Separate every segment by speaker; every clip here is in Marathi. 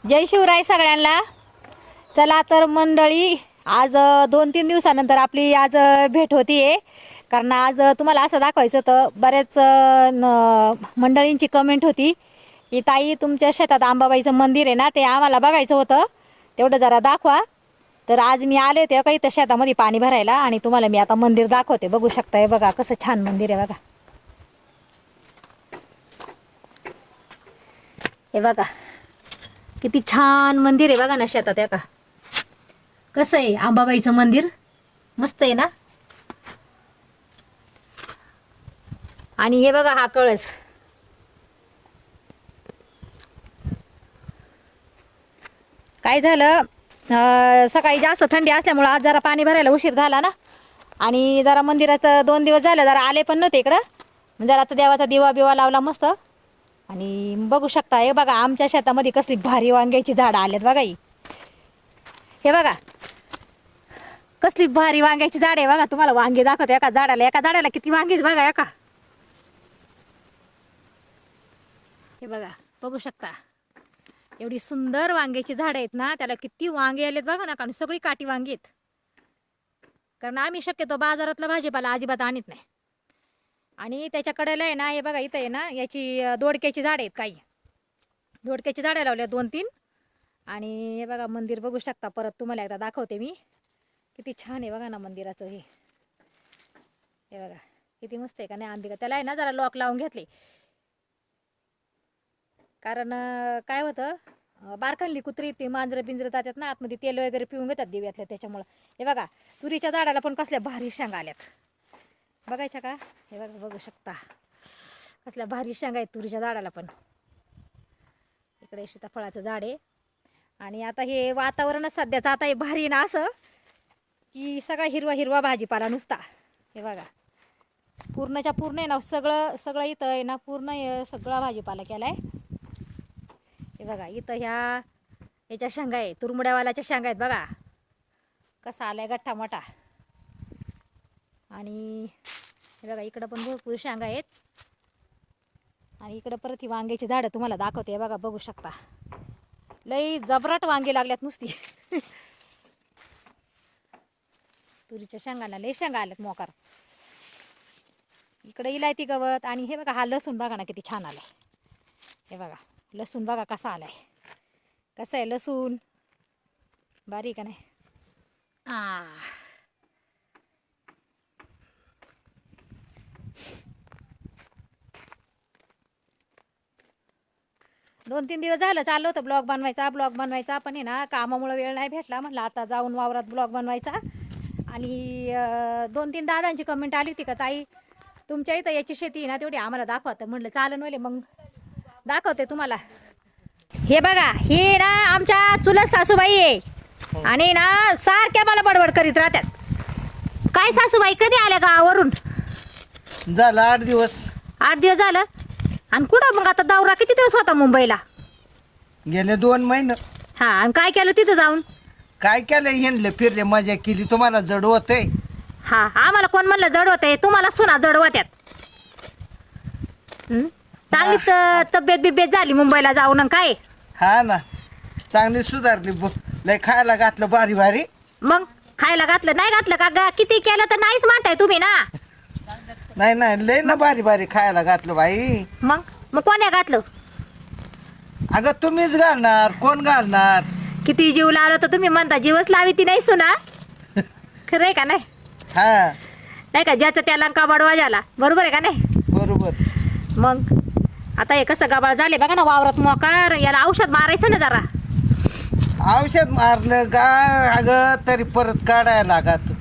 Speaker 1: जय शिवराय सगळ्यांना. चला तर मंडळी, आज 2-3 दिवसानंतर आपली आज भेट होतीये. कारण आज तुम्हाला असं दाखवायचं होतं. बरेच मंडळींची कमेंट होती की ताई तुमच्या शेतात अंबाबाईचं मंदिर आहे ना, ते आम्हाला बघायचं होतं, तेवढं जरा दाखवा. तर आज मी आले होते काही तर शेतामध्ये पाणी भरायला आणि तुम्हाला मी आता मंदिर दाखवते. बघू शकताय, बघा कसं छान मंदिर आहे बघा. हे बघा किती छान मंदिर आहे बघा ना शेतात. आहे का कसं आहे अंबाबाईचं मंदिर, मस्त आहे ना. आणि हे बघा हा कळस. काय झालं, सकाळी जास्त थंडी असल्यामुळं आज जरा पाणी भरायला उशीर झाला ना. आणि जरा मंदिरात 2 दिवस झाले जरा आले पण नव्हते इकडं. जरा आता देवाचा दिवा बिवा लावला मस्त. आणि बघू शकता, हे बघा आमच्या शेतामध्ये कसली भारी वांग्याची झाडं आलेत बघा. हे बघा कसली भारी वांग्याची झाड आहे बघा. तुम्हाला वांगे दाखवते. एका झाडाला किती वांगे बघा. हे बघा, बघू शकता एवढी सुंदर वांग्याची झाड आहेत ना, त्याला किती वांगे आलेत बघा ना. कारण सगळी काठी वांगी आहेत. कारण आम्ही शक्यतो बाजारातला भाजीपाला अजिबात आणत नाही. आणि त्याच्याकडेला आहे ना, हे बघा इथं आहे ना, याची दोडक्याची झाड आहेत. काही दोडक्याची झाडं लावल्या 2-3. आणि हे बघा मंदिर बघू शकता. परत तुम्हाला एकदा दाखवते मी. किती छान आहे बघा ना मंदिराचं. हे बघा किती मस्त आहे का नाही. अंबिका त्याला आहे ना जरा लॉक लावून घेतले. कारण काय होतं, बारखांली कुत्री ती मांजरं बिंजरं जातात ना आतमध्ये, तेल वगैरे पिऊन घेतात दिव्यातल्या, त्याच्यामुळं. हे बघा तुरीच्या झाडाला पण कसल्या भारी शेंगा आल्यात बघायच्या का. हे बघा बघू शकता कसल्या भारी शेंगा आहेत तुरीच्या झाडाला पण. इकडे सीताफळाचं झाड आहे. आणि आता हे वातावरणच सध्याचं आता हे भारी ना, असं की सगळा हिरवा हिरवा भाजीपाला नुसता. हे बघा पूर्णच्या पूर्ण आहे ना, सगळं इथं आहे ना, पूर्ण सगळा भाजीपाला केलाय. हे बघा इथं ह्याच्या शेंगा आहे, तुरमुड्यावाल्याच्या शेंगा आहेत बघा. कसा आलाय गठ्ठा मोठा. आणि हे बघा इकडं पण भरपूर शेंगा आहेत. आणि इकडं परत ही वांग्याची झाडं तुम्हाला दाखवते. बघा बघू शकता लई जबराट वांगे लागल्यात नुसती. तुरीच्या शेंगाला लई शेंगा आल्यात मोकार. इकडे इलायती गवत. आणि हे बघा हा लसूण बघा ना किती छान आलाय. हे बघा लसूण बघा कसा आलाय. कसं आहे लसूण, बारीक का नाही. 2-3 दिवस झालं चाललं होतं ब्लॉग बनवायचा पण आहे ना, कामामुळे वेळ नाही भेटला. म्हटलं आता जाऊन वावरात ब्लॉग बनवायचा. आणि 2-3 दादांची कमेंट आली होती का ताई तुमच्या इथं याची शेती आहे ना तेवढी आम्हाला दाखवा. तर म्हटलं चालन वले मग दाखवते तुम्हाला. हे बघा ही ना आमच्या चुलत सासूबाई आहे. आणि ना सारख्या मला बडबड करीत राहतात. काय सासूबाई कधी आल्या गावावरून?
Speaker 2: झालं 8 दिवस.
Speaker 1: 8 दिवस झालं. आणि कुठं मग आता दौरा किती दिवस होता मुंबईला?
Speaker 2: गेले 2 महिने.
Speaker 1: हा, आणि काय केलं तिथं जाऊन?
Speaker 2: काय केलं, हिंडले फिरले मजा केली. तुम्हाला जड होते.
Speaker 1: हा, आम्हाला कोण म्हणलं जड होते? तुम्हाला सुना जड होत्यात. चांगली तब्येत बिब्येत झाली मुंबईला जाऊन. आणि काय
Speaker 2: हा ना, चांगली सुधारली. लय खायला घातलं भारी भारी.
Speaker 1: मग खायला घातलं नाही घातलं का किती केलं तर नाहीच म्हणताय तुम्ही ना.
Speaker 2: नाही लय ना भारी भारी खायला घातलं बाई.
Speaker 1: मग कोण्या घातलं?
Speaker 2: अगं तुम्हीच घालणार, कोण घालणार?
Speaker 1: किती जीव लावला तर तुम्ही म्हणता जीवच लावी ती नाही सुना. खरं आहे का नाही?
Speaker 2: हा
Speaker 1: नाही का, ज्याचं त्याला काबाडवा झाला. बरोबर आहे का नाही?
Speaker 2: बरोबर.
Speaker 1: मग आता हे कसं गाबाळ झाले बघा ना वावरात मोकार. याला औषध मारायचं ना जरा.
Speaker 2: औषध मारलं का अगं तरी परत काढायला लागत.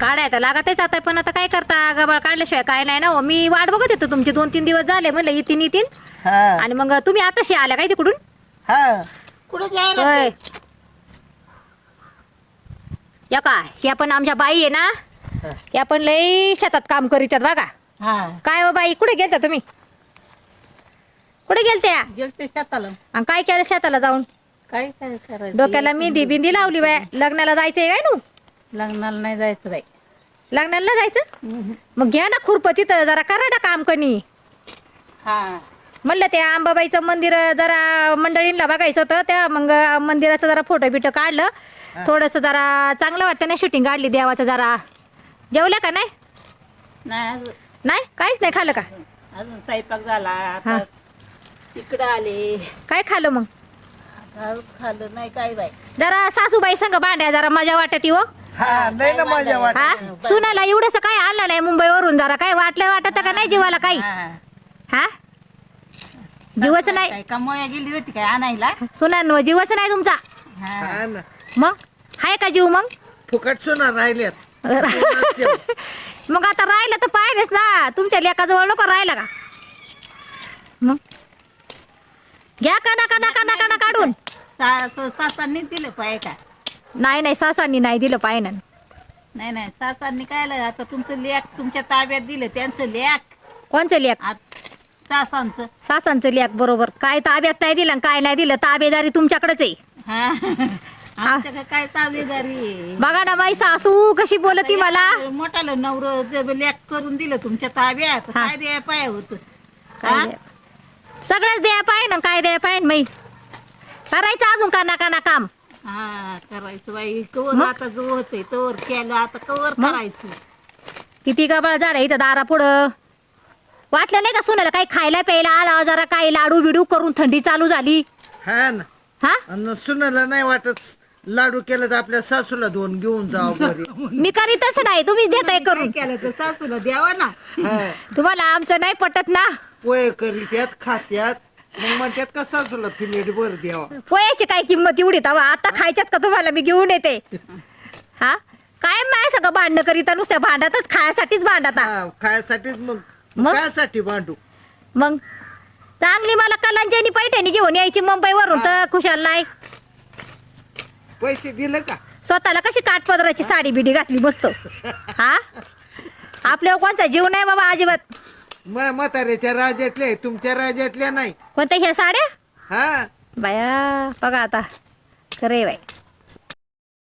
Speaker 1: काढायचं लागतच आता. पण आता काय करता, गबाळ काढल्याशिवाय काय नाही ना हो. मी वाट बघत येतो तुमची 2-3 दिवस झाले. म्हणलं येतीन.
Speaker 2: हा
Speaker 1: आणि मग तुम्ही आताशी आल्या काय तिकडून?
Speaker 2: हा कुठं जायला?
Speaker 1: होय. या का ह्या पण आमच्या बाई आहे ना, या पण लई शेतात काम करीतात बघा. काय हो बाई, कुठे गेलता तुम्ही? कुठे गेलत्या?
Speaker 3: गेलते शेताला.
Speaker 1: आणि काय केलं शेताला जाऊन?
Speaker 3: काय काय करायचं?
Speaker 1: डोक्याला मेहंदी बिंदी लावली बाय. लग्नाला जायचंय काय नू?
Speaker 3: लग्नाला नाही जायचं बाई.
Speaker 1: लग्नाला जायचं? मग घ्या ना खुरपं तिथं जरा करा ना काम कणी.
Speaker 3: हा
Speaker 1: म्हणलं ते अंबाबाईचं मंदिर जरा मंडळींना बघायचं होतं, त्या मग मंदिराचं जरा फोटो बिटो काढलं. थोडंसं जरा चांगलं वाटतं ना, शूटिंग काढली देवाचं जरा. जेवल्या का नाही?
Speaker 3: नाही अजून
Speaker 1: नाही काहीच नाही खाल्लं का?
Speaker 3: अजून स्वयंपाक झाला
Speaker 1: हा.
Speaker 3: आता इकडं आले.
Speaker 1: काय खाल्लं मग?
Speaker 3: आता खाल्लं नाही काय बाई.
Speaker 1: जरा सासूबाई संग भांड्या जरा मजा वाटत हो.
Speaker 2: हा लय ना मजा वाट
Speaker 1: हा सुनाला एवढंस काय आणलं नाही मुंबईवरून, जरा काय वाटत का नाही जीवाला काही?
Speaker 3: हा.
Speaker 1: हा जीवच नाही
Speaker 3: काय कमवाया गेली होती काय आणायला?
Speaker 1: सुनांवर जीवच नाही तुमचा.
Speaker 3: हा.
Speaker 2: हा ना
Speaker 1: मग हाय का जीव मग?
Speaker 2: फुकट सुना राहिल्यात.
Speaker 1: मग आता राहिलं तर पाहिजेच ना, तुमच्या लेकाजवळ नको राहिला का? मग घ्या का नका काढून.
Speaker 3: सासांनी दिलं पाय का?
Speaker 1: नाही सासांनी नाही दिलं पाहिजे.
Speaker 3: नाही नाही सासांनी काय आलं, आता तुमचं लेख तुमच्या ताब्यात दिलं त्यांचं लेख.
Speaker 1: कोणचं लेख?
Speaker 3: सासांचं.
Speaker 1: सासांचं लेख बरोबर. काय ताब्यात नाही दिलं आणि काय नाही दिलं, ताबेदारी तुमच्याकडेच आहे.
Speaker 3: हा. आमच्याकडे काय ताबेदारी आहे?
Speaker 1: बघा ना बाई सासू कशी बोलती मला.
Speaker 3: मोठाला नवर लेख करून दिलं तुमच्या ताब्यात,
Speaker 1: हा.
Speaker 3: काय द्याय पाय होत?
Speaker 1: काय द्या- सगळंच द्या पाहिजे ना, काय द्या पाहिजे मी करायचं अजून का ना काम.
Speaker 3: हा करायचं बाई, कवर
Speaker 1: मग?
Speaker 3: आता जो होतंय तवर केलं, आता कवर
Speaker 1: मग?
Speaker 3: करायचं.
Speaker 1: किती गबाळ झालं इथं दारा पुढं. वाटलं नाही का सुनाला काही खायला प्यायला आला, जरा काही लाडू बिडू करून थंडी चालू झाली.
Speaker 2: हा ना
Speaker 1: हा
Speaker 2: आणि सुनाला नाही वाटत लाडू केलं तर आपल्या सासूला दोन घेऊन जावं घरी.
Speaker 1: मी करीतच नाही, तुम्हीच देताय
Speaker 3: काय
Speaker 1: करून.
Speaker 3: केलं तर सासूला द्यावा ना.
Speaker 2: हा
Speaker 1: तुम्हाला आमचं नाही पटत ना.
Speaker 2: पोहे करीत्यात खात्यात मग म्हणतात का सासूला फिलेट बर द्यावा.
Speaker 1: पोयाची काय किंमत एवढी तवा आता खायच्यात का तुम्हाला मी घेऊन येते. हा काय माय सगळं भांडणं करीता, नुसत्या भांडतच खायसाठीच भांडता.
Speaker 2: हा खायसाठीच मग
Speaker 1: मग?
Speaker 2: कायसाठी भांडू.
Speaker 1: मग चांगली मला कलांजनी पैठणी घेऊन यायची मुंबईवरून, तर खुशाल नाही.
Speaker 2: पैसे दिले का?
Speaker 1: स्वतःला कशी काठपदराची साडी बिडी घातली मस्त. हा आपल्यावर कोणता जीव नाही बाबा अजिबात.
Speaker 2: म्हाताऱ्याच्या राज्यातले तुमच्या राज्यातल्या नाही.
Speaker 1: कोणत्या ह्या साड्या
Speaker 2: हा
Speaker 1: बाया बघा आता खरे बाई.